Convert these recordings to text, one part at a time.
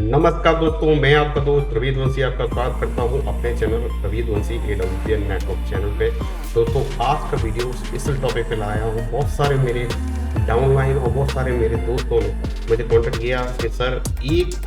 नमस्कार दोस्तों, मैं आपका दोस्त रविंद्र वंशी आपका स्वागत करता हूं अपने चैनल रविंद्र वंशी AWPN नेटवर्क चैनल पे। दोस्तों, आज का वीडियो स्पेशल टॉपिक पे लाया हूं। बहुत सारे मेरे डाउनलाइन और बहुत सारे मेरे दोस्तों ने मुझे कॉन्टेक्ट किया कि सर एक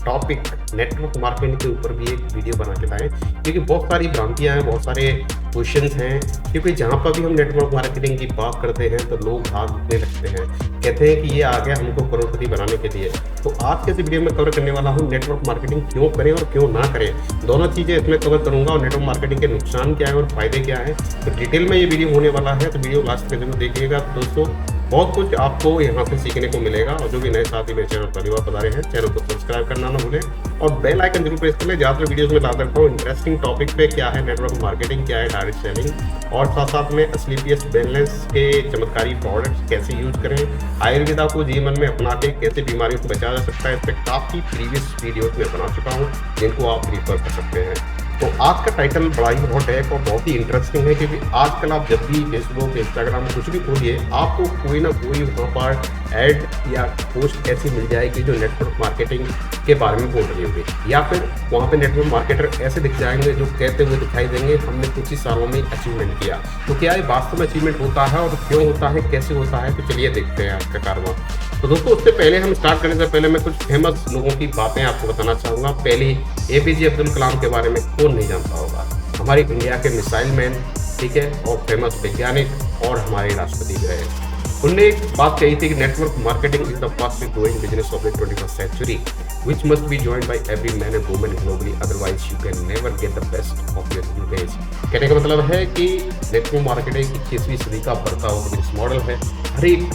टॉपिक नेटवर्क मार्केटिंग के ऊपर भी एक वीडियो बना के लाएं, क्योंकि बहुत सारी भ्रांतियां हैं, बहुत सारे क्वेश्चंस हैं। क्योंकि जहां पर भी हम नेटवर्क मार्केटिंग की बात करते हैं तो लोग भागने लगते हैं, कहते हैं कि ये आ गया हमको करोड़पति बनाने के लिए। तो आज के इस वीडियो में कवर करने वाला हूँ नेटवर्क मार्केटिंग क्यों करें और क्यों ना करें, दोनों चीज़ें इसमें कवर करूंगा। और नेटवर्क मार्केटिंग के नुकसान क्या है और फायदे क्या है, तो डिटेल में ये वीडियो होने वाला है। तो वीडियो लास्ट में जरूर देखिएगा दोस्तों, बहुत कुछ आपको यहाँ से सीखने को मिलेगा। और जो भी नए साथी मेरे चैनल पहली बार बता रहे हैं, चैनल को सब्सक्राइब करना ना भूलें और बेल आइकन जरूर प्रेस कर लें। ज़्यादातर वीडियोस में ला सकता हूँ इंटरेस्टिंग टॉपिक पे, क्या है नेटवर्क मार्केटिंग, क्या है डायरेक्ट सेलिंग, और साथ साथ में स्लीपियस बैलेंस के चमत्कारी प्रोडक्ट्स कैसे यूज करें, आयुर्वेदा को जीवन में अपना के कैसे बीमारियों को बचाया जा सकता है। इस पर काफ़ी प्रीवियस वीडियोस में बना चुका हूँ जिनको आप रिफर कर सकते हैं। तो आज का टाइटल बड़ा ही हॉट है और बहुत ही इंटरेस्टिंग है, क्योंकि आजकल आप जब भी फेसबुक, इंस्टाग्राम कुछ भी खोलिए, आपको कोई ना कोई वहाँ पर ऐड या पोस्ट ऐसी मिल जाएगी जो नेटवर्क मार्केटिंग के बारे में बोल रही होगी, या फिर वहाँ पे नेटवर्क मार्केटर ऐसे दिख जाएंगे जो कहते हुए दिखाई देंगे हमने कुछ ही सालों में अचीवमेंट किया। तो क्या ये वास्तव में अचीवमेंट होता है और क्यों होता है, कैसे होता है, तो चलिए देखते हैं आज का कारवां। तो दोस्तों, उससे पहले हम स्टार्ट करने से पहले मैं कुछ फेमस लोगों की बातें आपको बताना चाहूँगा। पहली, APJ अब्दुल कलाम के बारे में कौन नहीं जानता होगा, हमारे इंडिया के मिसाइल मैन, ठीक है, और फेमस वैज्ञानिक और हमारे राष्ट्रपति भी रहे। उनने एक बात कही थी कि network marketing is the fastest growing business of the 21st century which must be joined by every man and woman globally, otherwise you can never get the best of your usage। कहने का मतलब है कि network marketing 21वीं सदी का बढ़ता हुआ बिजनेस मॉडल है। हर एक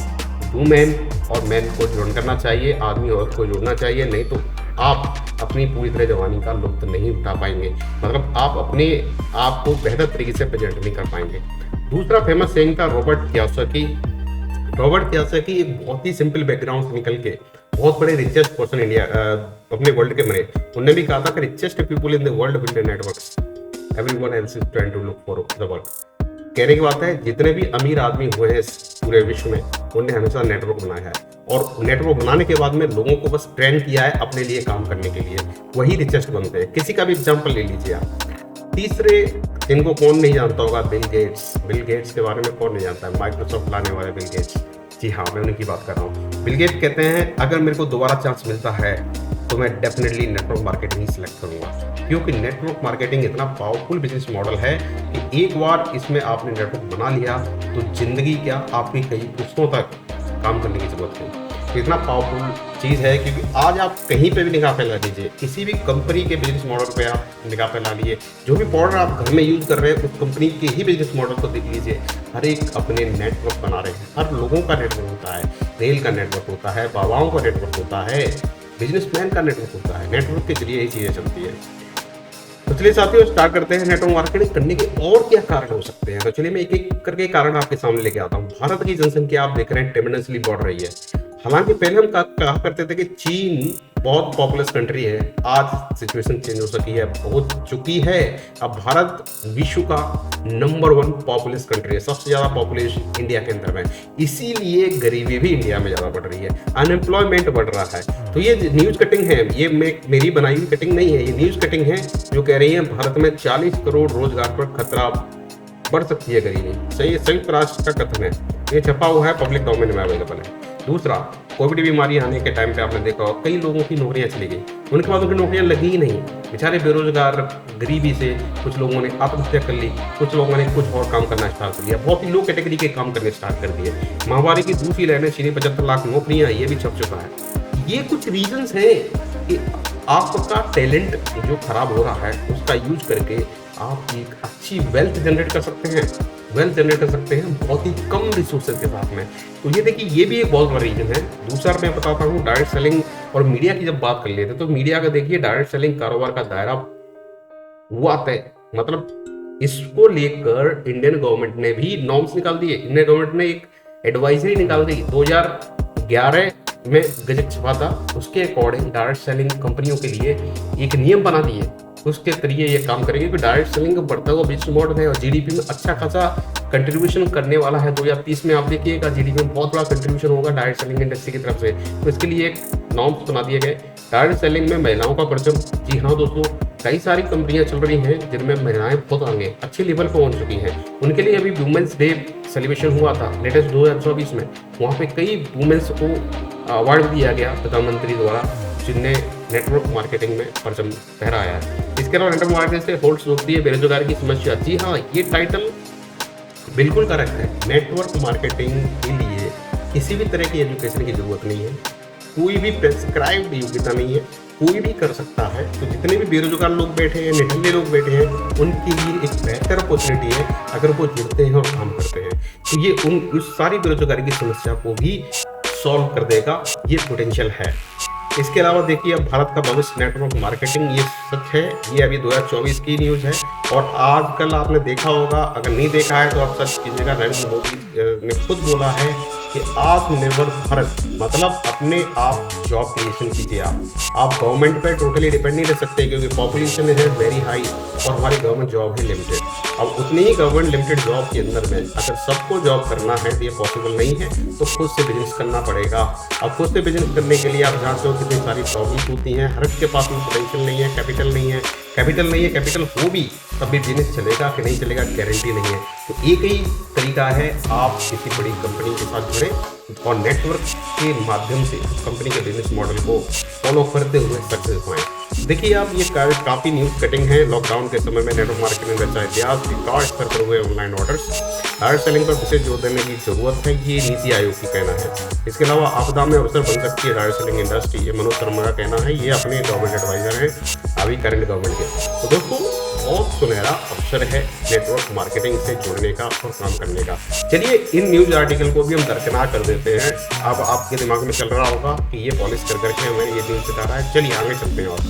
वुमेन और मैन को ज्वाइन करना चाहिए, आदमी औरत को जोड़ना चाहिए, नहीं तो आप अपनी पूरी तरह जवानी का लुत्फ नहीं उठा पाएंगे, मतलब आप अपने आप को बेहतर तरीके से प्रेजेंट नहीं कर पाएंगे। दूसरा फेमस सेइंग था रॉबर्ट कियोसाकी। रॉबर्ट कियोसाकी एक बहुत ही सिंपल बैकग्राउंड से निकल के बहुत बड़े रिचेस्ट पर्सन इंडिया अपने वर्ल्ड के बने। उन्होंने भी कहा था कि richest people in the world build networks, everyone else is trying to look for the work. कहने की बात है, जितने भी अमीर आदमी हुए हैं पूरे विश्व में, उन्होंने हमेशा नेटवर्क बनाया है, और नेटवर्क बनाने के बाद में लोगों को बस ट्रेन किया है अपने लिए काम करने के लिए, वही रिचेस्ट बनते हैं। किसी का भी एग्जाम्पल ले लीजिए आप। तीसरे, इनको कौन नहीं जानता होगा, बिल गेट्स। बिल गेट्स के बारे में कौन नहीं जानता है, माइक्रोसॉफ्ट लाने वाले बिल गेट्स। जी हाँ, मैं उन्हीं की बात कर रहा हूँ। बिल गेट्स कहते हैं, अगर मेरे को दोबारा चांस मिलता है तो मैं डेफिनेटली नेटवर्क मार्केटिंग ही सिलेक्ट करूंगा, क्योंकि नेटवर्क मार्केटिंग इतना पावरफुल बिजनेस मॉडल है कि एक बार इसमें आपने नेटवर्क बना लिया तो जिंदगी क्या, आपकी कई पुश्तों तक काम करने की जरूरत है। तो इतना पावरफुल चीज़ है, क्योंकि आज आप कहीं पे भी निगाह फैला दीजिए, किसी भी कंपनी के बिजनेस मॉडल पे आप निगाह फैला लीजिए, जो भी प्रोडक्ट आप घर में यूज़ कर रहे हैं उस कंपनी के ही बिजनेस मॉडल को देख लीजिए। हर एक अपने नेटवर्क बना रहे हैं, हर लोगों का नेटवर्क होता है, रेल का नेटवर्क होता है, बाबाओं का नेटवर्क होता है, बिजनेसमैन का नेटवर्क होता है। नेटवर्क के जरिए ही चीज़ें चलती है। तो चलिए साथियों, स्टार्ट करते हैं नेटवर्क मार्केटिंग करने के और क्या कारण हो सकते हैं। तो चलिए मैं एक एक करके कारण आपके सामने लेके आता हूँ। भारत की जनसंख्या आप देख रहे हैं टेंडेंसली बढ़ रही है। हालांकि पहले हम कहा करते थे कि चीन बहुत पॉपुलस कंट्री है, आज सिचुएशन चेंज हो सकी है, हो चुकी है। अब भारत विश्व का नंबर 1 पॉपुलस कंट्री है, सबसे ज़्यादा पॉपुलेशन इंडिया के अंदर में, इसीलिए गरीबी भी इंडिया में ज़्यादा बढ़ रही है, अनएम्प्लॉयमेंट बढ़ रहा है। तो ये न्यूज़ कटिंग है, ये मेरी बनाई हुई कटिंग नहीं है, ये न्यूज़ कटिंग है जो कह रही है भारत में 40 करोड़ रोजगार पर खतरा बढ़ सकती है गरीबी। सही, संयुक्त राष्ट्र का कथन है, ये छपा हुआ है, पब्लिक डोमेन में अवेलेबल है। दूसरा, कोविड बीमारी आने के टाइम पे आपने देखा होगा कई लोगों की नौकरियां चली गई, उनके बाद उनकी नौकरियां लगी ही नहीं, बेचारे बेरोजगार, गरीबी से कुछ लोगों ने आत्महत्या कर ली, कुछ लोगों ने कुछ और काम करना स्टार्ट कर दिया, बहुत ही लो कैटेगरी के काम करने स्टार्ट कर दिए। महामारी की दूसरी लहर ने छीनी 75 लाख नौकरियां, ये भी छप चुका है। ये कुछ रीजंस हैं कि आपका टैलेंट जो खराब हो रहा है उसका यूज करके आप एक अच्छी वेल्थ जनरेट कर सकते हैं, बहुत ही कम रिसोर्सेज के साथ में। तो ये देखिए, ये भी एक बहुत बड़ा रीजन है। दूसरा मैं बताता हूँ डायरेक्ट सेलिंग और मीडिया की जब बात कर लेते हैं तो मीडिया का देखिए, डायरेक्ट सेलिंग कारोबार का दायरा हुआ तय, मतलब इसको लेकर इंडियन गवर्नमेंट ने भी नॉर्म्स निकाल दिए। इंडियन गवर्नमेंट ने एक एडवाइजरी निकाल दी 2011 में, गजट छपा था, उसके अकॉर्डिंग डायरेक्ट सेलिंग कंपनियों के लिए एक नियम बना दिए, उसके जरिए ये काम करेंगे। क्योंकि डायरेक्ट सेलिंग बढ़ता हुआ बिजनेस मॉडल है और जीडीपी में अच्छा खासा कंट्रीब्यूशन करने वाला है। 2030 में आप देखिएगा जीडीपी में बहुत बड़ा कंट्रीब्यूशन होगा डायरेक्ट सेलिंग इंडस्ट्री की तरफ से। तो इसके लिए एक नॉर्म्स बना दिए गए। डायरेक्ट सेलिंग में महिलाओं का परचम। जी हाँ दोस्तों, कई सारी कंपनियां चल रही हैं जिनमें महिलाएं बहुत आगे अच्छे लेवल पर पहुंच चुकी हैं। उनके लिए अभी वुमेन्स डे सेलिब्रेशन हुआ था लेटेस्ट 2024 में। वहाँ पे कई वुमेन्स को अवार्ड दिया गया प्रधानमंत्री द्वारा, जिनने नेटवर्क मार्केटिंग में परचम फहराया है। इसके अलावा नेटवर्क मार्केटिंग से होल्ड्स रोकती है बेरोजगारी की समस्या। जी हाँ, ये टाइटल बिल्कुल करेक्ट है। नेटवर्क मार्केटिंग के लिए किसी भी तरह की एजुकेशन की जरूरत नहीं है, कोई भी प्रेस्क्राइब्ड योग्यता नहीं है, कोई भी कर सकता है। तो जितने भी बेरोजगार लोग बैठे हैं, निठल्ले लोग बैठे हैं, उनके लिए एक बेहतर अपॉर्चुनिटी है अगर वो जुड़ते हैं और काम करते हैं। तो ये उस सारी बेरोजगारी की समस्या को भी सॉल्व कर देगा, ये पोटेंशियल है। इसके अलावा देखिए, अब भारत का भविष्य नेटवर्क मार्केटिंग, ये सच है। ये अभी 2024 की न्यूज़ है। और आजकल आपने देखा होगा, अगर नहीं देखा है तो आप सर्च कीजिएगा, नरेंद्र मोदी ने खुद बोला है कि आत्मनिर्भर भारत मतलब अपने आप जॉब क्रिएशन कीजिए। आप गवर्नमेंट पे टोटली डिपेंड नहीं रह सकते, क्योंकि पॉपुलेशन है वेरी हाई और हमारी गवर्नमेंट जॉब है लिमिटेड। अब उतनी ही गवर्नमेंट लिमिटेड जॉब के अंदर में अगर सबको जॉब करना है तो ये पॉसिबल नहीं है, तो खुद से बिजनेस करना पड़ेगा। अब खुद से बिजनेस करने के लिए आप जानते हो कितनी सारी प्रॉब्लम्स होती हैं। हर एक के पास में पोटेंशियल नहीं है, कैपिटल नहीं है। कैपिटल हो भी तब भी बिजनेस चलेगा कि नहीं चलेगा गारंटी नहीं है। तो एक ही तरीका है, आप किसी बड़ी कंपनी के साथ जुड़े और नेटवर्क के माध्यम से उस कंपनी के बिजनेस मॉडल को फॉलो करते हुए सक्सेस पाएं। देखिए, आप ये काफ़ी न्यूज़ कटिंग है। लॉकडाउन के समय में नेटवर्क मार्केटिंग रचा इतिहास, रिकॉर्ड स्तर पर हुए ऑनलाइन ऑर्डर्स, डायरेक्ट सेलिंग पर विशेष जोर देने की जरूरत है, ये नीति आयोग की कहना है। इसके अलावा आपदा में अवसर बन सकती है डायरेक्ट सेलिंग इंडस्ट्री, ये मनोज शर्मा का कहना है। ये अपने गवर्नमेंट एडवाइजर हैं अभी करंट गवर्नमेंट के। तो दोस्तों, बहुत सुनहरा अवसर है नेटवर्क मार्केटिंग से जुड़ने का और काम करने का। चलिए, इन न्यूज आर्टिकल को भी हम दरकिनार कर देते हैं। अब आपके दिमाग में चल रहा होगा कि ये पॉलिश कर करके हमें ये न्यूज बता रहा है। चलिए आगे चलते हैं और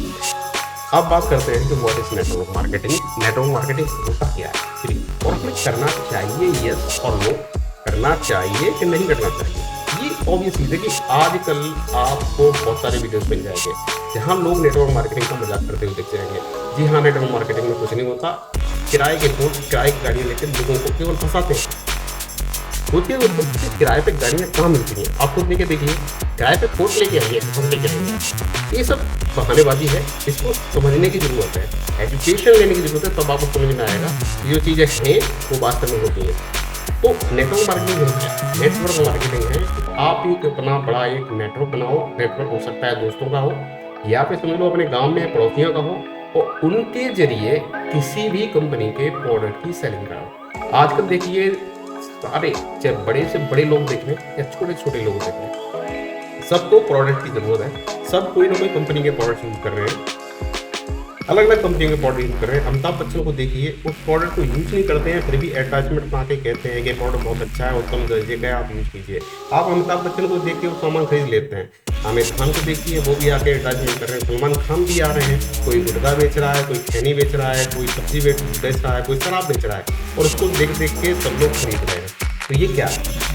अब बात करते हैं कि what is network marketing. Network marketing होता क्या है, चलिए, और हमें करना चाहिए यस और नो, करना चाहिए कि नहीं करना चाहिए। ये ऑब्वियस चीज़ है कि आजकल आपको बहुत सारे वीडियोस मिल जाएंगे जहाँ लोग नेटवर्क मार्केटिंग का मजाक करते हुए दिख जाएंगे। जी हाँ, नेटवर्क मार्केटिंग में कुछ नहीं होता। किराए के फोन, किराए की गाड़ियाँ लेकर लोगों को केवल फंसाते हैं। सोचिए दोस्तों, किराए पे गाड़ियाँ कहाँ मिलती हैं? आप खुद लेके देखिए, किराए पे फोन लेके आइए, हम लेके आएंगे। ये सब बहानेबाजी है, इसको समझने की जरूरत है, एजुकेशन लेने की जरूरत है, तब आपको समझ में आएगा जो चीज़ें हैं वो वास्तव में होती हैं। तो नेटवर्क मार्केटिंग है, नेटवर्क मार्केटिंग है। आप एक अपना बड़ा एक नेटवर्क बनाओ। नेटवर्क हो सकता है दोस्तों का हो, या फिर समझ लो अपने गांव में पड़ोसियों का हो, और उनके जरिए किसी भी कंपनी के प्रोडक्ट की सेलिंग कराओ। आजकल देखिए, सारे चाहे बड़े से बड़े लोग देख रहे हैं या छोटे छोटे लोग देख रहे हैं, सबको प्रोडक्ट की जरूरत है। सब कोई ना कोई कंपनी के प्रोडक्ट यूज कर रहे हैं, अलग अलग कंपनी के प्रोडक्ट यूज कर रहे हैं। अमिताभ बच्चन को देखिए, उस प्रोडक्ट को यूज नहीं करते हैं, फिर भी एडवर्टाइजमेंट बना के कहते हैं कि प्रोडक्ट बहुत अच्छा है, उत्तम दर्जे का है, आप यूज कीजिए। आप अमिताभ बच्चन को देख के वो सामान खरीद लेते हैं। आमिर खान को देखिए, वो भी आके एडवर्टाइजमेंट कर रहे हैं। सलमान खान भी आ रहे हैं, कोई गुटखा बेच रहा है, कोई खैनी बेच रहा है, कोई सब्जी बेच रहा है, कोई शराब बेच रहा है, और उसको देख देख के सब लोग खरीद रहे हैं। तो ये क्या है?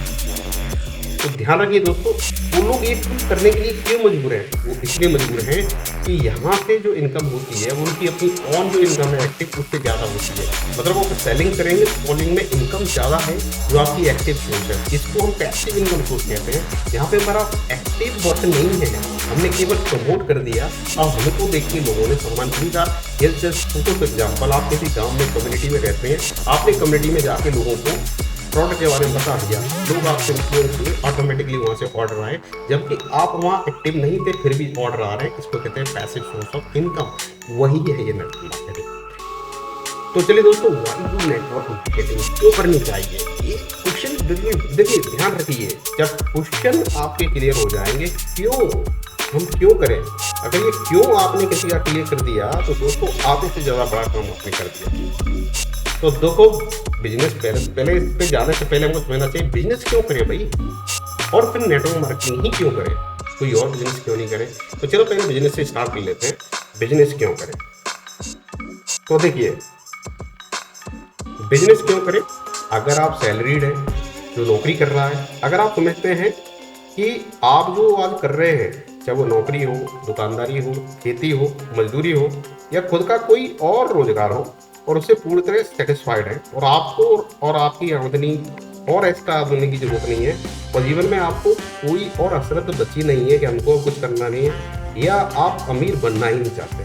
तो ध्यान रखिए दोस्तों, वो लोग ये करने के लिए क्यों मजबूर हैं? वो इसलिए मजबूर हैं कि यहाँ से जो इनकम होती है, उनकी अपनी ऑन जो इनकम है एक्टिव, उससे ज़्यादा होती है। मतलब वो सेलिंग करेंगे, सेलिंग में इनकम ज़्यादा है जो आपकी एक्टिव सोर्स है। इसको हम पैसिव इनकम सोर्स कहते हैं। यहाँ पे हमारा एक्टिव वर्क नहीं है, हमने केवल प्रमोट कर दिया और हमको देख के लोगों ने सामान खरीदा। ये जस्ट फोटो एग्जाम्पल, आप किसी गाँव में कम्युनिटी में रहते हैं, आपने कम्युनिटी में जाके लोगों को प्रोडक्ट के बारे में बता दिया, लोग आपसे इन्फ्लुएंस हुए, ऑटोमेटिकली वहाँ से ऑर्डर आए, जबकि आप वहाँ एक्टिव नहीं थे फिर भी ऑर्डर आ रहे हैं। इसको कहते हैं पैसिव सोर्स ऑफ इनकम। वही है ये नेटवर्क मार्केटिंग। तो चलिए दोस्तों, व्हाई डू नेटवर्क मार्केटिंग क्यों करनी चाहिए, ये क्वेश्चन देखिए, ध्यान रखिए। जब क्वेश्चन आपके क्लियर हो जाएंगे, क्यों हम क्यों करें, अगर ये क्यों आपने किसी का क्लियर कर दिया, तो दोस्तों आधे से ज़्यादा बड़ा काम आपने कर दिया। तो देखो, बिजनेस पहले इस पे जाने से पहले हमको समझना चाहिए बिजनेस क्यों करें भाई, और फिर नेटवर्क मार्केटिंग ही क्यों करें, कोई और बिजनेस क्यों नहीं करें। तो चलो पहले बिजनेस से स्टार्ट कर लेते हैं, बिजनेस क्यों करें। तो देखिए, बिजनेस क्यों करें? अगर आप सैलरीड है, जो नौकरी कर रहा है, अगर आप समझते हैं कि आप जो आज कर रहे हैं, चाहे वो नौकरी हो, दुकानदारी हो, खेती हो, मजदूरी हो, या खुद का कोई और रोजगार हो, और उससे पूरी तरह सेटिस्फाइड है, और आपको और आपकी आमदनी और एक्स्ट्रा आमदनी की जरूरत नहीं है, और जीवन में आपको कोई और हसरत बची नहीं है कि हमको कुछ करना नहीं है, या आप अमीर बनना ही नहीं चाहते,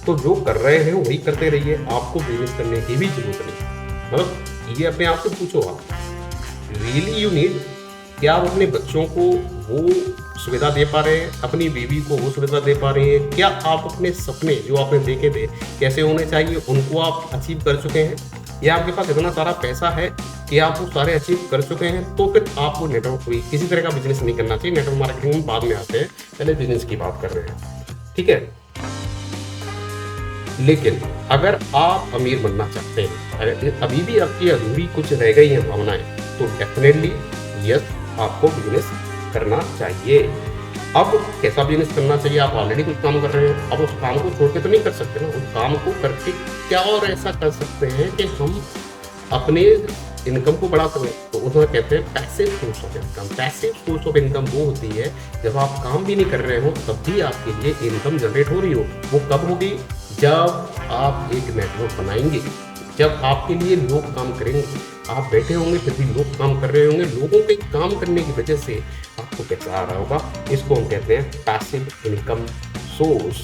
तो जो कर रहे हैं वही करते रहिए, आपको बिजनेस करने की भी जरूरत नहीं। मतलब ये अपने आप से पूछो, आप रियली यू नीड, क्या आप अपने बच्चों को वो सुविधा दे पा रहे हैं, अपनी बीवी को वो सुविधा दे पा रहे हैं? क्या आप अपने सपने जो आपने देखे थे कैसे होने चाहिए उनको आप अचीव कर चुके हैं? या आपके पास इतना सारा पैसा है कि आप वो सारे अचीव कर चुके हैं? तो फिर आपको नेटवर्क हुई किसी तरह का बिजनेस नहीं करना चाहिए। नेटवर्क मार्केटिंग में बाद में आते हैं, पहले बिजनेस की बात कर रहे हैं, ठीक है। लेकिन अगर आप अमीर बनना चाहते हैं, अगर अभी भी आपकी अधूरी कुछ रह गई हैं भावनाएं, तो डेफिनेटली यस, आपको बिजनेस करना चाहिए। अब कैसा बिजनेस करना चाहिए? आप ऑलरेडी कुछ काम कर रहे हैं, अब उस काम को छोड़ के तो नहीं कर सकते ना। उस काम को करके क्या और ऐसा कर सकते हैं कि हम अपने इनकम को बढ़ा सकें? तो उसमें कहते हैं passive source of income. Passive source of income वो होती है जब आप काम भी नहीं कर रहे हो तब भी आपके लिए इनकम जनरेट हो रही हो। वो कब होगी? जब आप एक नेटवर्क बनाएंगे, जब आपके लिए लोग काम करेंगे, आप बैठे होंगे फिर भी लोग काम कर रहे होंगे, लोगों के काम करने की वजह से आपको पैसा आ रहा होगा। इसको हम कहते हैं पैसिव इनकम सोर्स,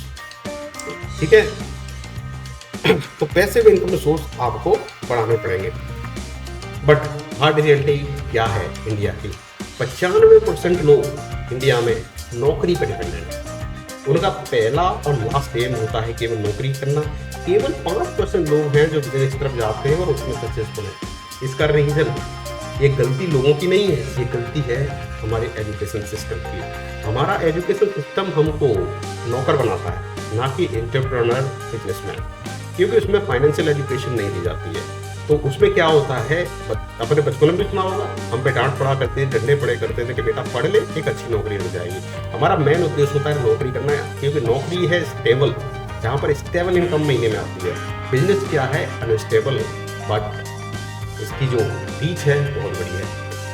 ठीक है। तो पैसिव इनकम सोर्स आपको बढ़ाने पड़ेंगे। बट हार्ड रियलिटी क्या है इंडिया की? 95% लोग इंडिया में नौकरी पर डिपेंडेंट है। उनका पहला और लास्ट एम होता है केवल नौकरी करना। केवल 5% लोग हैं जो बिजनेस की तरफ जाते हैं और उसमें सक्सेसफुल हैं। इसका रीजन, ये गलती लोगों की नहीं है, ये गलती है हमारे एजुकेशन सिस्टम की। हमारा एजुकेशन सिस्टम हमको नौकर बनाता है, ना कि एंटरप्रेन्योर बिजनेसमैन, क्योंकि उसमें फाइनेंशियल एजुकेशन नहीं दी जाती है। तो उसमें क्या होता है, अपने बचपन में भी सुना होगा, हम पे डांट पड़ा करते थे, डंडे पड़े करते थे कि बेटा पढ़ ले, एक अच्छी नौकरी मिल जाएगी। हमारा मेन उद्देश्य होता है नौकरी करना है, क्योंकि नौकरी है स्टेबल, जहाँ पर स्टेबल इनकम महीने में आती है। बिजनेस क्या है? अनस्टेबल, बट इसकी जो रीच है बहुत बड़ी है,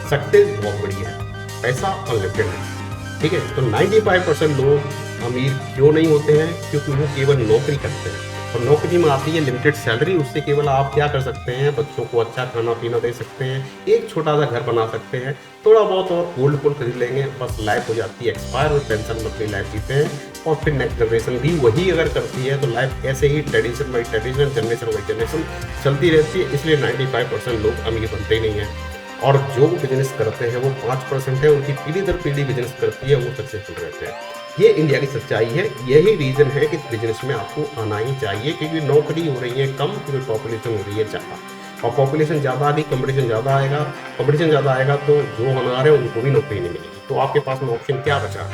सक्सेस बहुत बड़ी है, पैसा अनलिमिटेड है, ठीक है। तो 95% लोग अमीर क्यों नहीं होते हैं? क्योंकि वो केवल नौकरी करते हैं, और नौकरी में आती है लिमिटेड सैलरी। उससे केवल आप क्या कर सकते हैं? बच्चों को अच्छा खाना पीना दे सकते हैं, एक छोटा सा घर बना सकते हैं, थोड़ा बहुत और गोल्ड फुल खरीद लेंगे, बस लाइफ हो जाती है एक्सपायर, और टेंशन में अपनी लाइफ जीते हैं। और फिर नेक्स्ट जनरेशन भी वही अगर करती है तो लाइफ ऐसे ही tradition by tradition, generation by generation चलती रहती है। इसलिए 95% लोग अमीर बनते ही नहीं हैं। और जो बिजनेस करते हैं वो 5% है, उनकी पीढ़ी दर पीढ़ी बिजनेस करती है, वो सक्सेसफुल रहते हैं। ये इंडिया की सच्चाई है। यही रीजन है कि बिजनेस में आपको आना ही चाहिए, क्योंकि नौकरी हो रही है कम, क्योंकि पॉपुलेशन हो रही है ज़्यादा, और पॉपुलेशन ज़्यादा आएगी, कंपटीशन ज़्यादा आएगा। कंपटीशन ज़्यादा आएगा तो जो हमारे हैं उनको भी नौकरी नहीं मिलेगी। तो आपके पास में ऑप्शन क्या बचा?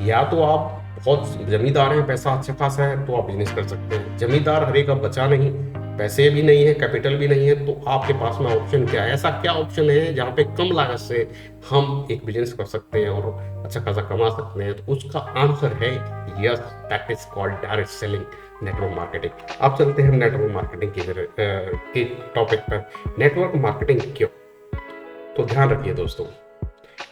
या तो आप बहुत जमींदार हैं, पैसा अच्छा खासा है, तो आप बिजनेस कर सकते हैं। जमींदार हर एक अब बचा नहीं, पैसे भी नहीं है, कैपिटल भी नहीं है, तो आपके पास में ऑप्शन क्या है? ऐसा क्या ऑप्शन है जहाँ पे कम लागत से हम एक बिजनेस कर सकते हैं और अच्छा खासा कमा सकते हैं? तो उसका आंसर है yes, that is called direct selling, network marketing. अब चलते हैं नेटवर्क मार्केटिंग के टॉपिक पर। नेटवर्क मार्केटिंग क्यों? तो ध्यान रखिए दोस्तों,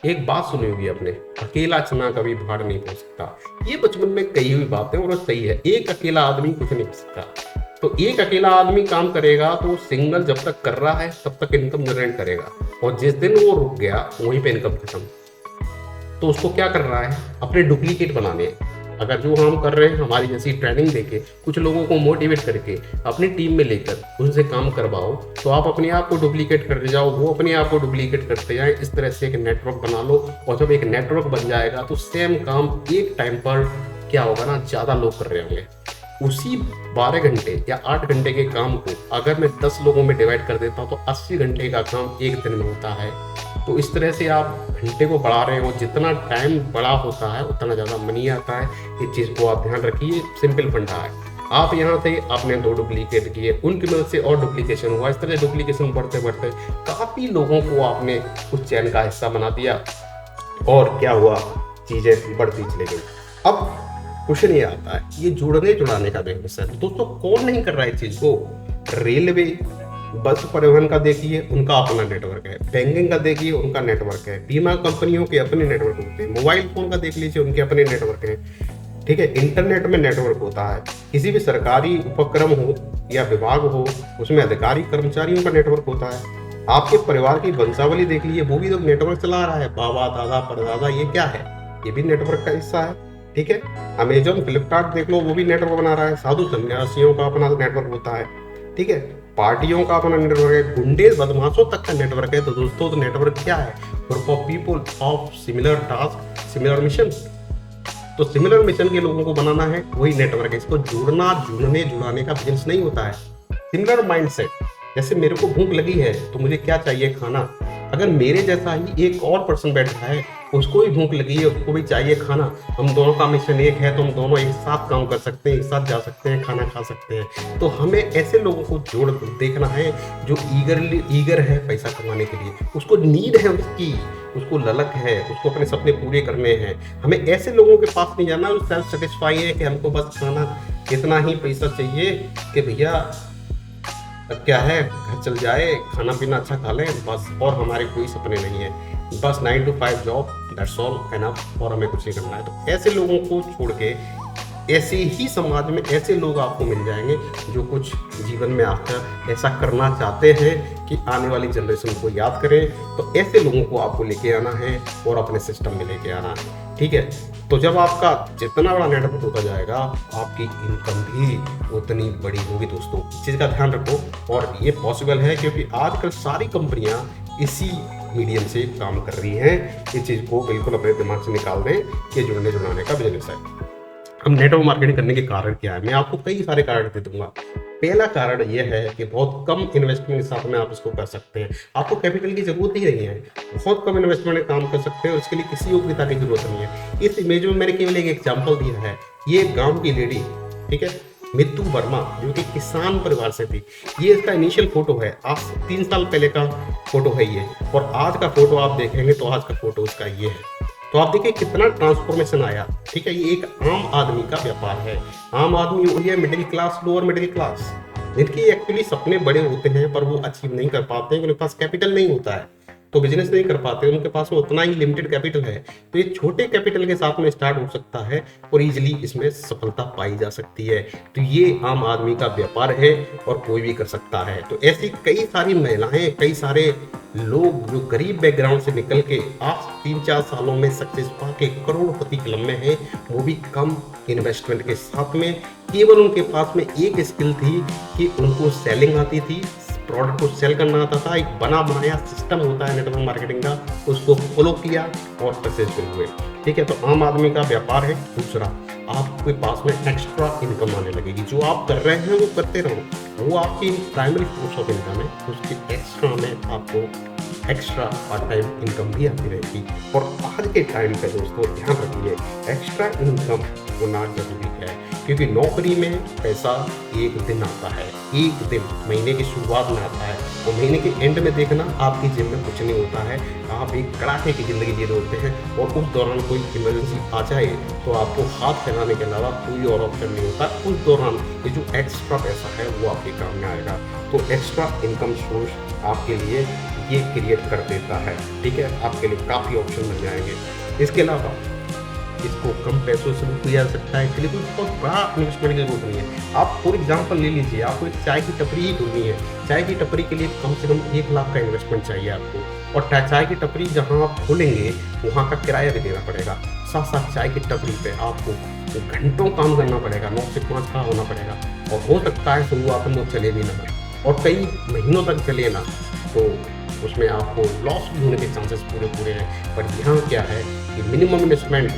एक बात सुनी होगी आपने, अकेला चना कभी बाहर नहीं पहुंच सकता। ये बचपन में कही हुई बातें और सही है। एक अकेला आदमी कुछ नहीं कर सकता। तो एक अकेला आदमी काम करेगा तो सिंगल जब तक कर रहा है तब तक इनकम जनरेट करेगा, और जिस दिन वो रुक गया वहीं पे इनकम खत्म। तो उसको क्या कर रहा है? अपने डुप्लीकेट बनाने हैं। अगर जो हम कर रहे हैं, हमारी जैसी ट्रेनिंग देके, कुछ लोगों को मोटिवेट करके अपनी टीम में लेकर उनसे काम करवाओ, तो आप अपने आप को डुप्लीकेट करते जाओ, वो अपने आप को डुप्लीकेट करते जाएं। इस तरह से एक नेटवर्क बना लो, और जब एक नेटवर्क बन जाएगा तो सेम काम एक टाइम पर क्या होगा ना, ज़्यादा लोग कर रहे होंगे। उसी 12 घंटे या 8 घंटे के काम को अगर मैं 10 लोगों में डिवाइड कर देता हूँ तो 80 घंटे का काम एक दिन में होता है। तो इस तरह से आप घंटे को बढ़ा रहे हो, जितना टाइम बड़ा होता है उतना ज़्यादा मनी आता है। इस चीज़ को आप ध्यान रखिए, सिंपल फंडा है। आप यहाँ थे, आपने 2 डुप्लीकेट किए, उनकी मदद से और डुप्लीकेशन हुआ। इस तरह डुप्लीकेशन बढ़ते बढ़ते काफ़ी लोगों को आपने उस चैन का हिस्सा बना दिया, और क्या हुआ, चीज़ें बढ़ती चली गई। अब क्वेश्चन ये आता है, ये जुड़ने जुड़ाने का बिजनेस है दोस्तों, कौन नहीं कर रहा है इस चीज़ को? रेलवे, बस परिवहन का देखिए, उनका अपना नेटवर्क है। बैंकिंग का देखिए, उनका नेटवर्क है। बीमा कंपनियों के अपने नेटवर्क होते हैं। मोबाइल फोन का देख लीजिए, उनके अपने नेटवर्क हैं, ठीक है। इंटरनेट में नेटवर्क होता है। किसी भी सरकारी उपक्रम हो या विभाग हो, उसमें अधिकारी कर्मचारियों का नेटवर्क होता है। आपके परिवार की वंशावली देख लीजिए, वो भी तो नेटवर्क चला रहा है। बाबा, दादा, परदादा, ये क्या है? ये भी नेटवर्क का हिस्सा है। ठीक है। अमेजॉन, फ्लिपकार्ट देख लो, वो भी नेटवर्क बना रहा है। साधु सन्यासियों का अपना नेटवर्क होता है, ठीक है। पार्टियों का अपना नेटवर्क है, गुंडे बदमाशों तक का नेटवर्क है। तो दोस्तों, तो नेटवर्क क्या है? Group of people of similar task, similar mission. तो सिमिलर मिशन के लोगों को बनाना है, वही नेटवर्क है। इसको जोड़ना, जुड़ाने का बिजनेस नहीं होता है। सिमिलर माइंडसेट, जैसे मेरे को भूख लगी है तो मुझे क्या चाहिए? खाना। अगर मेरे जैसा ही एक और पर्सन बैठा है, उसको भी भूख लगी है, उसको भी चाहिए खाना, हम दोनों का मिशन एक है, तो हम दोनों एक साथ काम कर सकते हैं, एक साथ जा सकते हैं, खाना खा सकते हैं। तो हमें ऐसे लोगों को जोड़ देखना है जो ईगर है पैसा कमाने के लिए, उसको नीड है उसकी, उसको ललक है, उसको अपने सपने पूरे करने हैं। हमें ऐसे लोगों के पास नहीं जाना जो सेल्फ सेटिस्फाई है कि हमको बस खाना इतना ही पैसा चाहिए कि भैया अब क्या है, घर चल जाए, खाना पीना अच्छा खा लें बस, और हमारे कोई सपने नहीं है। बस 9 to 5 job, that's all enough, और हमें कुछ नहीं करना है। तो ऐसे लोगों को छोड़ के ऐसे ही समाज में ऐसे लोग आपको मिल जाएंगे जो कुछ जीवन में आकर ऐसा करना चाहते हैं कि आने वाली जनरेशन को याद करें। तो ऐसे लोगों को आपको लेके आना है और अपने सिस्टम में लेके आना है, ठीक है। तो जब आपका जितना बड़ा नेटवर्क होता जाएगा, आपकी इनकम भी उतनी बड़ी होगी दोस्तों। इस चीज़ का ध्यान रखो, और ये पॉसिबल है क्योंकि आजकल सारी कंपनियां इसी मीडियम से काम कर रही हैं। इस चीज़ को बिल्कुल अपने दिमाग से निकाल दें कि जुड़ने जुड़ाने का बिजनेस है। हम नेटवर्क मार्केटिंग करने के कारण क्या है, मैं आपको कई सारे कारण दे दूंगा। पहला कारण यह है कि बहुत कम इन्वेस्टमेंट के साथ में आप इसको कर सकते हैं। आपको कैपिटल की जरूरत ही नहीं है, बहुत कम इन्वेस्टमेंट में काम कर सकते हैं और इसके लिए किसी योग्यता की जरूरत नहीं है। इस इमेज में मैंने केवल एक एग्जाम्पल दिया है। ये गाँव की लेडी, ठीक है, मित्तू वर्मा, जो कि किसान परिवार से थी। ये इसका इनिशियल फोटो है, आज 3 साल पहले का फोटो है ये, और आज का फोटो आप देखेंगे तो आज का फोटो उसका ये है। तो आप देखिए कितना ट्रांसफॉर्मेशन आया, ठीक है। ये एक आम आदमी का व्यापार है। आम आदमी वही है, middle class, lower middle class, जिनके एक्चुअली सपने बड़े होते हैं पर वो अचीव नहीं कर पाते हैं, उनके पास कैपिटल नहीं होता है, तो बिजनेस नहीं कर पाते, उनके पास में उतना ही लिमिटेड कैपिटल है। तो ये छोटे कैपिटल के साथ में स्टार्ट हो सकता है और इजीली इसमें सफलता पाई जा सकती है। तो ये आम आदमी का व्यापार है और कोई भी कर सकता है। तो ऐसी कई सारी महिलाएं, कई सारे लोग जो गरीब बैकग्राउंड से निकल के आज 3-4 सालों में सक्सेस पाके करोड़पति क्लब में हैं, वो भी कम इन्वेस्टमेंट के साथ में। केवल उनके पास में एक स्किल थी कि उनको सेलिंग आती थी, प्रोडक्ट को सेल करना आता था। एक बना बनाया सिस्टम होता है नेटवर्क मार्केटिंग का, उसको फॉलो किया और सक्सेसफुल हुए, ठीक है। तो आम आदमी का व्यापार है। दूसरा, आपके पास में एक्स्ट्रा इनकम आने लगेगी। जो आप कर रहे हैं वो करते रहो, वो आपकी प्राइमरी सोर्स ऑफ इनकम है, उसके एक्स्ट्रा में आपको एक्स्ट्रा पार्ट टाइम इनकम भी आती रहेगी। और आज के टाइम पे दोस्तों ध्यान रखिए, एक्स्ट्रा इनकम होना जरूरी है, क्योंकि नौकरी में पैसा एक दिन आता है, एक दिन महीने की शुरुआत में आता है, और महीने के एंड में देखना आपकी जेब में कुछ नहीं होता है। आप एक कड़ाके की जिंदगी जी रहे होते हैं और उस दौरान कोई इमरजेंसी आ जाए तो आपको हाथ फैलाने के अलावा कोई और ऑप्शन नहीं होता। उस दौरान ये जो एक्स्ट्रा पैसा है वो आपके काम में आएगा। तो एक्स्ट्रा इनकम सोर्स आपके लिए ये क्रिएट कर देता है, ठीक है। आपके लिए काफ़ी ऑप्शन मिल जाएंगे। इसके अलावा इसको कम पैसों से भी किया जा सकता है, इसके लिए कोई बहुत बड़ा इन्वेस्टमेंट की जरूरत नहीं है। आप फॉर एग्जाम्पल ले लीजिए, आपको एक चाय की टपरी ही खोलनी है। चाय की टपरी के लिए कम से कम 1 लाख का इन्वेस्टमेंट चाहिए आपको, और चाय की टपरी जहाँ आप खोलेंगे वहाँ का किराया भी देना पड़ेगा। साथ साथ चाय की टपरी पे आपको घंटों काम करना पड़ेगा, 9 से 5 का होना पड़ेगा, और हो सकता है शुरुआत में वो चले भी ना, और कई महीनों तक चले ना, तो उसमें आपको लॉस भी होने के चांसेस पूरे हैं। पर यहाँ क्या है कि मिनिमम इन्वेस्टमेंट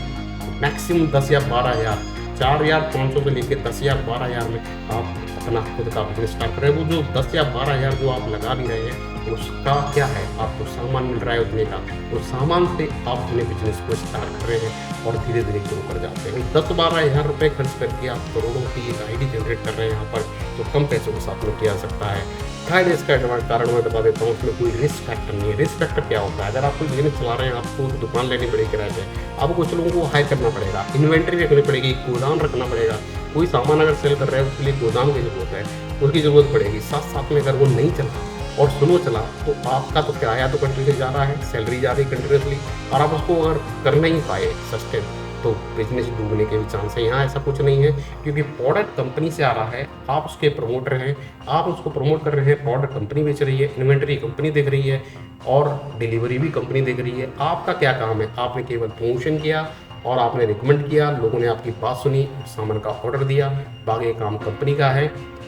मैक्सिमम 10 या 12 हज़ार, 4,500 से लेकर 10 या 12 हज़ार में आप अपना खुद का बिजनेस स्टार्ट करें। वो जो 10 या 12 हज़ार जो आप लगा भी रहे हैं, उसका क्या है, आपको सामान मिल रहा है उतने का, तो सामान से आप अपने बिजनेस को स्टार्ट कर रहे हैं और धीरे धीरे ग्रो कर जाते हैं। 10-12 हज़ार रुपये खर्च करके आप करोड़ों की एक आईडी जनरेट कर रहे हैं यहाँ पर, तो कम पैसों के साथ में किया जा सकता है। थर्ड इसका कारण मैं बता देता हूँ, उसमें कोई रिस्क फैक्टर नहीं है। रिस्क फैक्टर क्या होता है, अगर आप कोई बिजनेस चला रहे हैं, आपको दुकान लेनी पड़ेगी किराए पे, आपको कुछ लोगों को हायर करना पड़ेगा, इन्वेंट्री रखनी पड़ेगी, गोदाम रखना पड़ेगा। कोई सामान अगर सेल कर रहे हैं उसके लिए गोदाम की जरूरत है, उसकी ज़रूरत पड़ेगी। साथ साथ में अगर वो नहीं चला और स्लो चला तो आपका तो किराया तो कंटिन्यूस जा रहा है, सैलरी जा रही है कंटिन्यूसली, और आप उसको अगर कर नहीं पाए सस्टेन, तो बिजनेस डूबने के भी चांस है। यहाँ ऐसा कुछ नहीं है, क्योंकि प्रोडक्ट कंपनी से आ रहा है, आप उसके प्रमोटर हैं, आप उसको प्रमोट कर रहे हैं, प्रोडक्ट कंपनी बेच रही है, इन्वेंट्री कंपनी देख रही है, और डिलीवरी भी कंपनी देख रही है। आपका क्या काम है, आपने केवल प्रमोशन किया, और आपने रिकमेंड किया, लोगों ने आपकी बात सुनी, सामान का ऑर्डर दिया, बाकी काम कंपनी का है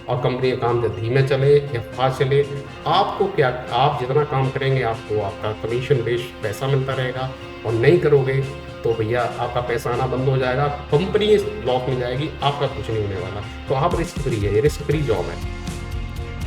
और कंपनी का काम जब धीमे चले या फास्ट चले, आपको क्या, आप जितना काम करेंगे आपको आपका कमीशन बेस्ड पैसा मिलता रहेगा, और नहीं करोगे तो भैया आपका पैसा आना बंद हो जाएगा, कंपनी लॉस में जाएगी, आपका कुछ नहीं होने वाला। तो आप रिस्क फ्री है, ये रिस्क फ्री जॉब है।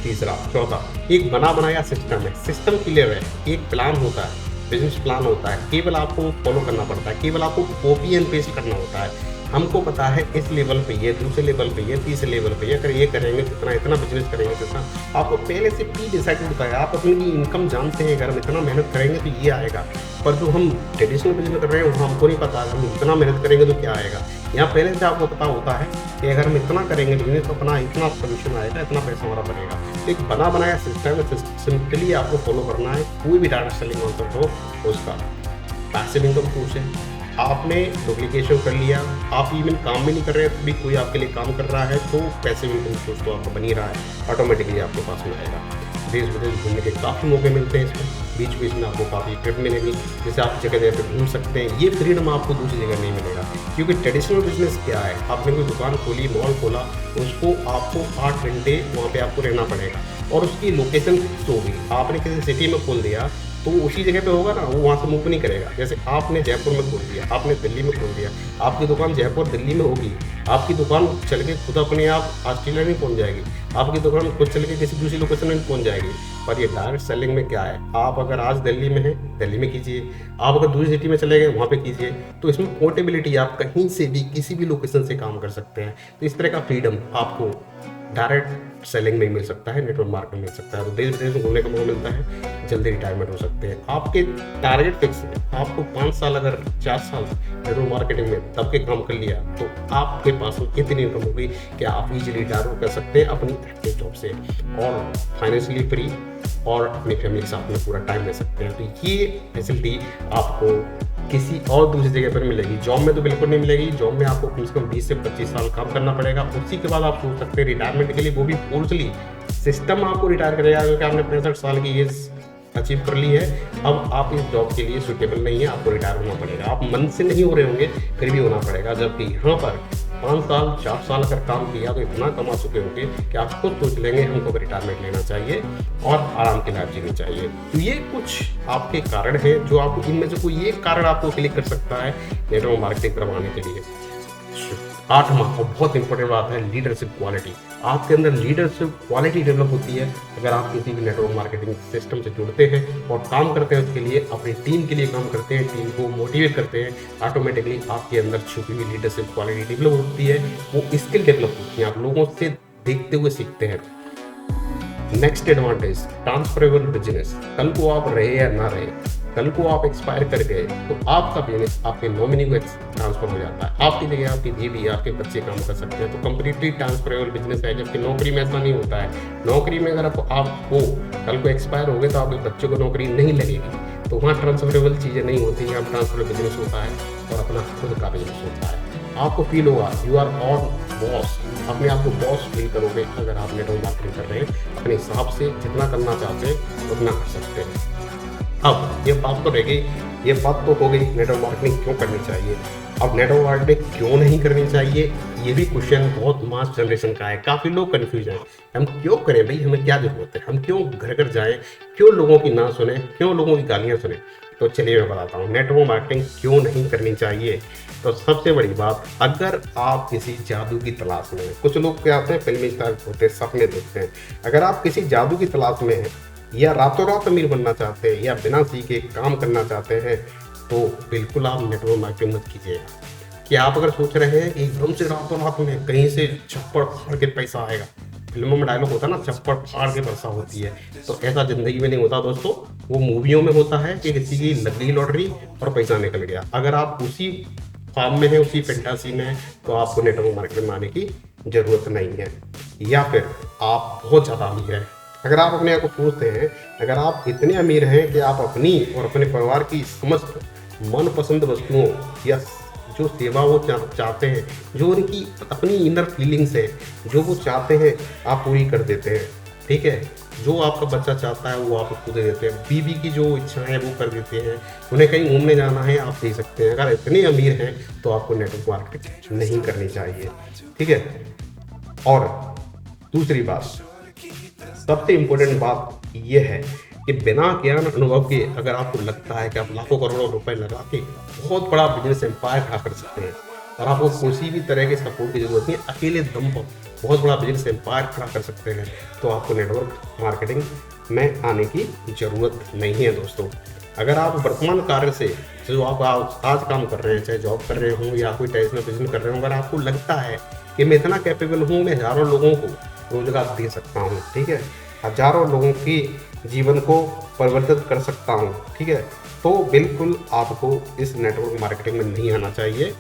तीसरा, चौथा, एक बना बनाया सिस्टम है, सिस्टम क्लियर है, एक प्लान होता है, बिजनेस प्लान होता है, केवल आपको फॉलो करना पड़ता है, केवल आपको कॉपी एंड पेस्ट करना होता है। हमको पता है इस लेवल पे ये, दूसरे लेवल पे ये, तीसरे लेवल पे ये, अगर ये करेंगे तो इतना, इतना बिजनेस करेंगे तो इतना, आपको पहले से प्री डिसाइड होता है। आप अपनी इनकम जानते हैं, अगर हम इतना मेहनत करेंगे तो ये आएगा। पर जो हम ट्रेडिशनल बिजनेस कर रहे हैं वो हमको नहीं पता हम इतना मेहनत करेंगे तो क्या आएगा। यहाँ पहले से आपको पता होता है कि अगर हम इतना करेंगे बिजनेस तो अपना इतना कमीशन आएगा, इतना पैसा हमारा बनेगा। एक बना बनाया सिस्टम है, सिंपली आपको फॉलो करना है। कोई भी डायरेक्ट सेलिंग कॉन्सेप्ट हो उसका पैसिव इनकम सोर्स है। आपने डुप्लीकेशन कर लिया, आप इवन काम भी नहीं कर रहे हैं तो भी कोई आपके लिए काम कर रहा है, तो पैसिव इनकम सोर्स तो आपको बन ही रहा है, ऑटोमेटिकली आपके पास में आएगा। देश विदेश घूमने के काफ़ी मौके मिलते हैं इसमें, बीच बीच में आपको काफ़ी ट्रिप मिलेगी, जैसे आप जगह जगह पे घूम सकते हैं। ये फ्रीडम आपको दूसरी जगह नहीं मिलेगा, क्योंकि ट्रेडिशनल बिजनेस क्या है, आपने कोई दुकान खोली, मॉल खोला, उसको आपको 8 घंटे वहाँ पे आपको रहना पड़ेगा और उसकी लोकेशन फिक्स होगी। आपने किसी सिटी में खोल दिया तो उसी जगह पे होगा ना, वो वहाँ से मूव नहीं करेगा। जैसे आपने जयपुर में खोल दिया, आपने दिल्ली में खोल दिया, आपकी दुकान जयपुर दिल्ली में होगी, आपकी दुकान चल के खुद अपने आप ऑस्ट्रेलिया नहीं पहुँच जाएगी, आपकी दुकान खुद चल के किसी दूसरी लोकेशन में पहुँच जाएगी। पर ये डायरेक्ट सेलिंग में क्या है, आप अगर आज दिल्ली में हैं दिल्ली में कीजिए, आप अगर दूसरी सिटी में चले गए वहाँ पे कीजिए, तो इसमें पोर्टेबिलिटी, आप कहीं से भी किसी भी लोकेशन से काम कर सकते हैं। तो इस तरह का फ्रीडम आपको डायरेक्ट सेलिंग में मिल सकता है, नेटवर्क मार्केटिंग मिल सकता है। तो देश विदेश में घूमने का मौका मिलता है, जल्दी रिटायरमेंट हो सकते हैं। आपके टारगेट फिक्स है, आपको 5 साल अगर 4 साल नेटवर्क मार्केटिंग में दब के काम कर लिया तो आपके पास इतनी इनकम होगी कि आप इजीली रिटायर कर सकते हैं अपनी एक्टिव जॉब से, और फाइनेंशियली फ्री और अपनी फैमिली के साथ में पूरा टाइम दे सकते हैं। तो ये फैसिलिटी आपको किसी और दूसरी जगह पर मिलेगी, जॉब में तो बिल्कुल नहीं मिलेगी। जॉब में आपको कम से कम 20 से 25 साल काम करना पड़ेगा, उसी के बाद आप सोच सकते हैं रिटायरमेंट के लिए, वो भी फोर्सली सिस्टम आपको रिटायर करेगा, क्योंकि आपने 65 साल की एज अचीव कर ली है। अब आप इस जॉब के लिए सुटेबल नहीं है, आपको रिटायर होना पड़ेगा। आप मन से नहीं हो रहे होंगे, फिर भी होना पड़ेगा। जबकि यहाँ पर 5 साल 4 साल अगर काम किया तो इतना कमा चुके होंगे कि आप खुद सोच लेंगे हमको रिटायरमेंट लेना चाहिए और आराम की लाइफ जीनी चाहिए। तो ये कुछ आपके कारण हैं जो आपको, इनमें से कोई एक कारण आपको क्लिक कर सकता है नेटवर्क मार्केटिंग करवाने के लिए। 8वां और बहुत इंपॉर्टेंट बात है लीडरशिप क्वालिटी। आपके अंदर लीडरशिप क्वालिटी डेवलप होती है अगर आप किसी भी नेटवर्क मार्केटिंग सिस्टम से जुड़ते हैं और काम करते हैं, उसके लिए अपनी टीम के लिए काम करते हैं, टीम को मोटिवेट करते हैं, ऑटोमेटिकली आपके अंदर छुपी हुई लीडरशिप क्वालिटी डेवलप होती है, वो स्किल डेवलप होती है, आप लोगों से देखते हुए सीखते हैं। Next advantage, transferable business. कल को आप रहे या ना रहे, कल को आप एक्सपायर कर गए तो आपका बिजनेस आपके नॉमिनी को ट्रांसफर हो जाता है, आपकी जगह आपकी बीवी आपके बच्चे काम कर सकते हैं। तो कंप्लीटली ट्रांसफरेबल बिजनेस है, जबकि नौकरी में ऐसा नहीं होता है। नौकरी में अगर आपको कल को एक्सपायर हो गए तो आपके बच्चे को नौकरी नहीं लगेगी, तो वहाँ ट्रांसफरेबल चीज़ें नहीं होती, यहाँ ट्रांसफरेबल बिजनेस होता है और अपना खुद का बिजनेस होता है। आपको फील होगा यू आर ऑन बॉस, अपने आप को बॉस फील करोगे अगर आप नेटवर्क मार्केटिंग कर रहे हैं। अपने हिसाब से जितना करना चाहते हैं उतना कर सकते हैं। अब ये बात तो रह गई, ये बात तो हो गई नेटवर्क मार्केटिंग क्यों करनी चाहिए। अब नेटवर्क मार्केटिंग क्यों नहीं करनी चाहिए, ये भी क्वेश्चन बहुत मास जनरेशन का है। काफ़ी लोग कन्फ्यूज हैं, हम क्यों करें भाई, हमें क्या जरूरत है, हम क्यों घर घर जाएं, क्यों लोगों की ना सुने, क्यों लोगों की गालियाँ सुने। तो चलिए मैं बताता हूँ नेटवर्क मार्केटिंग क्यों नहीं करनी चाहिए। तो सबसे बड़ी बात, अगर आप किसी जादू की तलाश में हैं, कुछ लोग क्या होते हैं फिल्मी स्टार होते हैं, सपने देखते हैं, अगर आप किसी जादू की तलाश में हैं या रातों रात अमीर बनना चाहते हैं या बिना सीखे काम करना चाहते हैं, तो बिल्कुल आप नेटवर्क मार्केटिंग मत कीजिएगा। कि आप अगर सोच रहे हैं कि एकदम से रातों रात में कहीं से छप्पड़ फाड़ के पैसा आएगा, फिल्मों में डायलॉग होता है ना, छप्पड़ फाड़ के पैसा होती है, तो ऐसा जिंदगी में नहीं होता दोस्तों। वो मूवियों में होता है कि किसी की लग गई लॉटरी और पैसा निकल गया। अगर आप उसी फार्म में है, उसी फैंटासी में है, तो आपको नेटवर्क मार्केटिंग में आने की जरूरत नहीं है। या फिर आप बहुत ज़्यादा अमीर हैं, अगर आप अपने आप को सोचते हैं, अगर आप इतने अमीर हैं कि आप अपनी और अपने परिवार की समस्त मनपसंद वस्तुओं या जो सेवा वो चाहते हैं, जो उनकी अपनी इनर फीलिंग्स है, जो वो चाहते हैं, आप पूरी कर देते हैं, ठीक है। जो आपका बच्चा चाहता है वो आप उसको दे देते हैं। बीवी की जो इच्छाएं हैं वो कर देते हैं। उन्हें कहीं घूमने जाना है आप दे सकते हैं। अगर इतने अमीर हैं तो आपको नेटवर्क मार्केटिंग नहीं करनी चाहिए, ठीक है। और दूसरी बात, सबसे इम्पोर्टेंट बात यह है कि बिना ज्ञान अनुभव के अगर आपको लगता है कि आप लाखों करोड़ों रुपए लगा के बहुत बड़ा बिजनेस एम्पायर खड़ा कर सकते हैं और आपको किसी भी तरह के सपोर्ट की जरूरत नहीं है, अकेले दम पर बहुत बड़ा बिजनेस एम्पायर खड़ा कर सकते हैं, तो आपको नेटवर्क मार्केटिंग में आने की ज़रूरत नहीं है दोस्तों। अगर आप वर्तमान कार्य से जो आप आज काम कर रहे हैं, चाहे जॉब कर रहे हो या कोई ट्रेडिशनल बिजनेस कर रहे हो, अगर आपको लगता है कि मैं इतना कैपेबल हूँ, मैं हज़ारों लोगों को रोजगार दे सकता हूँ, ठीक है, हज़ारों लोगों की जीवन को परिवर्तित कर सकता हूँ, ठीक है, तो बिल्कुल आपको इस नेटवर्क मार्केटिंग में नहीं आना चाहिए।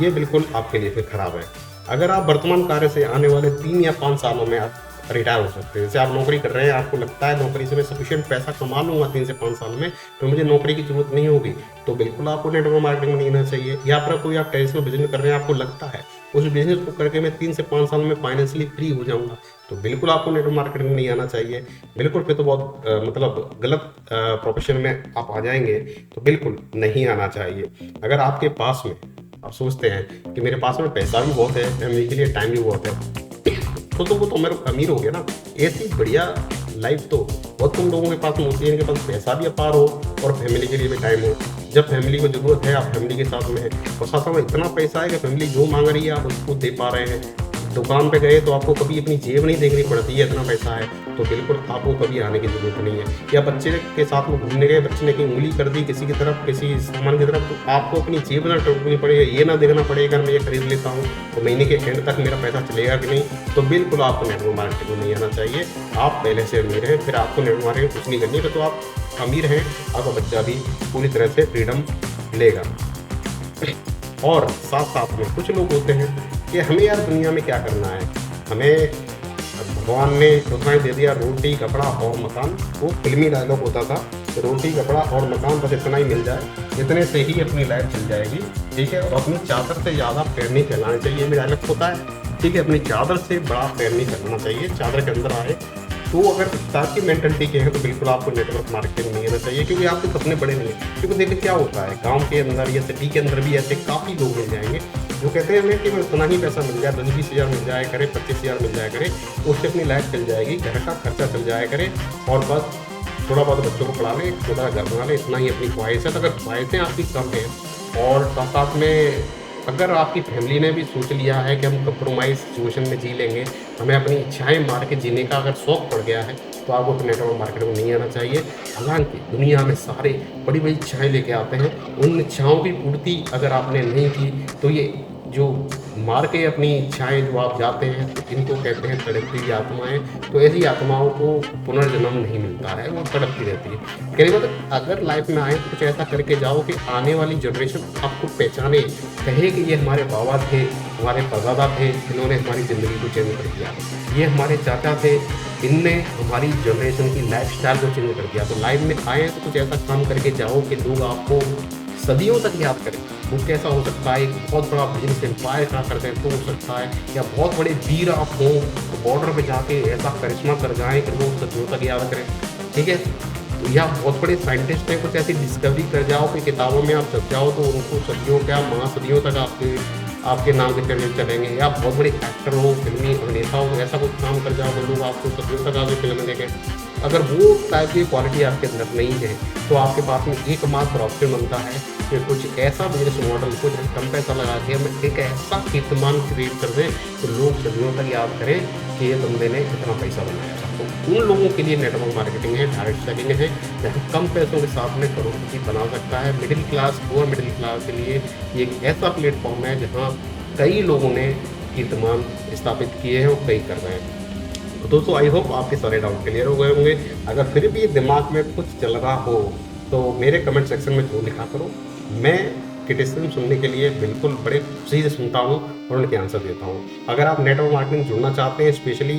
ये बिल्कुल आपके लिए फिर खराब है। अगर आप वर्तमान कार्य से आने वाले 3 या 5 सालों में आप रिटायर हो सकते हैं। जैसे आप नौकरी कर रहे हैं, आपको लगता है नौकरी से मैं सफिशिएंट पैसा कमा लूँगा 3 से 5 साल में, तो मुझे नौकरी की जरूरत नहीं होगी, तो बिल्कुल आपको नेटवर्क मार्केटिंग में नहीं आना चाहिए। या फिर कोई आप ट्रेडिशनल बिजनेस कर रहे हैं, आपको लगता है उस बिजनेस को करके मैं 3 से 5 साल में फाइनेंशियली फ्री हो जाऊँगा, तो बिल्कुल आपको नेटवर्क मार्केटिंग में नहीं आना चाहिए। बिल्कुल फिर तो बहुत मतलब गलत प्रोफेशन में आप आ जाएंगे, तो बिल्कुल नहीं आना चाहिए। अगर आपके पास में आप सोचते हैं कि मेरे पास में पैसा भी बहुत है, फैमिली के लिए टाइम भी बहुत है, तो वो तो मेरे अमीर हो गया ना। ऐसी बढ़िया लाइफ तो बहुत कम लोगों के पास में होती है, इनके पास पैसा भी अपार हो और फैमिली के लिए भी टाइम हो। जब फैमिली को ज़रूरत है आप फैमिली के साथ में है, और साथ में इतना पैसा है कि फैमिली जो मांग रही है आप उसको दे पा रहे हैं। दुकान पे गए तो आपको कभी अपनी जेब नहीं देखनी पड़ती है, इतना पैसा है, तो बिल्कुल आपको कभी आने की ज़रूरत नहीं है। या बच्चे के साथ में घूमने गए, बच्चे ने कहीं उंगली कर दी किसी की तरफ, किसी सामान की तरफ, तो आपको अपनी जेब ना टूटनी पड़ेगा, ये ना देखना पड़ेगा मैं ये खरीद लेता हूँ तो महीने के एंड तक मेरा पैसा चलेगा कि नहीं, तो बिल्कुल आपको नेटवर्क मार्केटिंग में नहीं आना चाहिए। आप पहले से अमीर हैं, फिर आपको नेटवर्क मार्केटिंग कुछ नहीं करनी है, तो आप अमीर हैं, आपका बच्चा भी पूरी तरह से फ्रीडम लेगा। और साथ साथ में कुछ लोग होते हैं कि हमें यार दुनिया में क्या करना है, हमें भगवान ने उतना दे दिया, रोटी कपड़ा और मकान। वो फिल्मी डायलॉग होता था, रोटी कपड़ा और मकान बस इतना ही मिल जाए, इतने से ही अपनी लाइफ चल जाएगी, ठीक है। और अपनी चादर से ज़्यादा पैर नहीं फैलाने चाहिए, ये डायलॉग होता है, ठीक है। अपनी चादर से बड़ा पैर नहीं फैलाना चाहिए, चादर के अंदर आए। तो अगर ताकि मेंटलिटी के हैं तो बिल्कुल आपको नेटवर्क मार्केटिंग नहीं आना चाहिए, क्योंकि आपके सपने बड़े नहीं हैं। क्योंकि देखिए क्या होता है, गांव के अंदर या सिटी के अंदर भी ऐसे काफ़ी लोग मिल जाएंगे जो कहते हैं हमें कि उतना ही पैसा मिल जाए, 10-20 हज़ार मिल जाए करे, 25 हज़ार मिल जाए करे, उससे अपनी लाइफ चल जाएगी, घर का खर्चा चल जाया करे, और बस थोड़ा बहुत बच्चों को पढ़ा ले, थोड़ा घर बना ले, इतना ही अपनी ख्वाहिश है। तो अगर ख्वाहिशें आपकी कम हैं और साथ साथ में अगर आपकी फैमिली ने भी सोच लिया है कि हम कंप्रोमाइज़ सिचुएशन में जी लेंगे, हमें अपनी इच्छाएं मार के जीने का अगर शौक पड़ गया है, तो आपको नेटवर्क मार्केट में नहीं आना चाहिए। हालांकि दुनिया में सारे बड़ी बड़ी इच्छाएं लेके आते हैं, उन इच्छाओं की पूर्ति अगर आपने नहीं की, तो ये जो मार के अपनी इच्छाएं जो आप जाते हैं, तो इनको कहते हैं तड़पती हुई आत्माएं। तो ऐसी आत्माओं को पुनर्जन्म नहीं मिलता है, वो तड़पती रहती है। कहने का मतलब अगर लाइफ में आए तो कुछ ऐसा करके जाओ कि आने वाली जनरेशन आपको पहचाने, कहे कि ये हमारे बाबा थे, हमारे परदादा थे, इन्होंने हमारी ज़िंदगी को चेंज कर दिया, ये हमारे चाचा थे, इनने हमारी जनरेशन की लाइफस्टाइल को चेंज कर दिया। तो लाइफ में आए तो कुछ ऐसा काम करके जाओ कि लोग आपको सदियों तक याद करें। वो कैसा हो सकता है, एक बहुत बड़ा बिजनेस एम्पायर कहाँ करते हैं तो हो सकता है, या बहुत बड़े वीर आप हों तो बॉर्डर पे जाके ऐसा करिश्मा कर जाएं कि लोग सदियों तक याद करें, ठीक है। तो या बहुत बड़े साइंटिस्ट हैं, कुछ ऐसी डिस्कवरी कर जाओ कि किताबों में आप छप जाओ, तो उनको सदियों क्या महासदियों तक आपके नाम के चलेंगे। या बहुत बड़े एक्टर हो, फिल्मी अभिनेता हो, ऐसा कुछ काम कर जाओ तो लोग आपको सदियों तक आगे फिल्में देखें। अगर वो टाइप की क्वालिटी आपके अंदर नहीं है, तो आपके पास में एकमात्र ऑप्शन बनता है कि कुछ ऐसा बिजनेस मॉडल, कुछ कम पैसा लगा के हम एक ऐसा कीर्तिमान क्रिएट कर दें तो लोग सदियों तक याद करें कि ये बंदे ने इतना पैसा बनाया था। तो उन लोगों के लिए नेटवर्क मार्केटिंग है, डायरेक्ट सेलिंग है, जहाँ कम पैसों के साथ में करोड़पति बना सकता है। Middle class, poor middle class के लिए ये एक ऐसा प्लेटफॉर्म है जहाँ कई लोगों ने कीर्तिमान स्थापित किए हैं और कई कर रहे हैं। तो दोस्तों आई होप आपके सारे डाउट क्लियर हो गए होंगे। अगर फिर भी दिमाग में कुछ चल रहा हो तो मेरे कमेंट सेक्शन में जरूर लिखा करो। मैं क्रिटिसिज्म सुनने के लिए बिल्कुल बड़े खुशी से सुनता हूँ और उनके आंसर देता हूँ। अगर आप नेटवर्क मार्केटिंग जुड़ना चाहते हैं, specially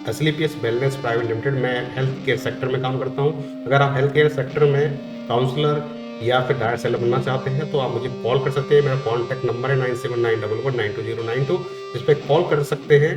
SLPS wellness private limited, मैं हेल्थ केयर सेक्टर में काम करता हूँ। अगर आप हेल्थ केयर सेक्टर में काउंसलर या फिर डायरेक्ट सेलर बनना चाहते हैं तो आप मुझे कॉल कर सकते हैं। मेरा कॉन्टैक्ट नंबर है 9791192092, इस पर कॉल कर सकते हैं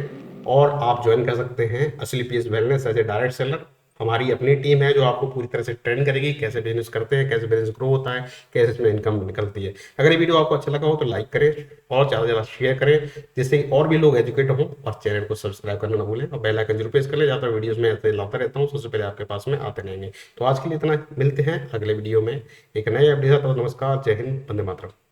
और आप ज्वाइन कर सकते हैं SLPS wellness as a direct seller. हमारी अपनी टीम है जो आपको पूरी तरह से ट्रेन करेगी, कैसे बिजनेस करते हैं, कैसे बिजनेस ग्रो होता है, कैसे इसमें इनकम निकलती है। अगर ये वीडियो आपको अच्छा लगा हो तो लाइक करें और ज़्यादा से ज़्यादा शेयर करें, जिससे और भी लोग एजुकेट हों, और चैनल को सब्सक्राइब करना ना भूलें और बेल आइकन जरूर प्रेस कर लें। ज़्यादा वीडियोस में ऐसे लाता रहता हूँ, सबसे पहले आपके पास में आते रहेंगे। तो आज के लिए इतना, मिलते हैं अगले वीडियो में एक नए अपडेट के साथ। नमस्कार, जय हिंद, वंदे मातरम।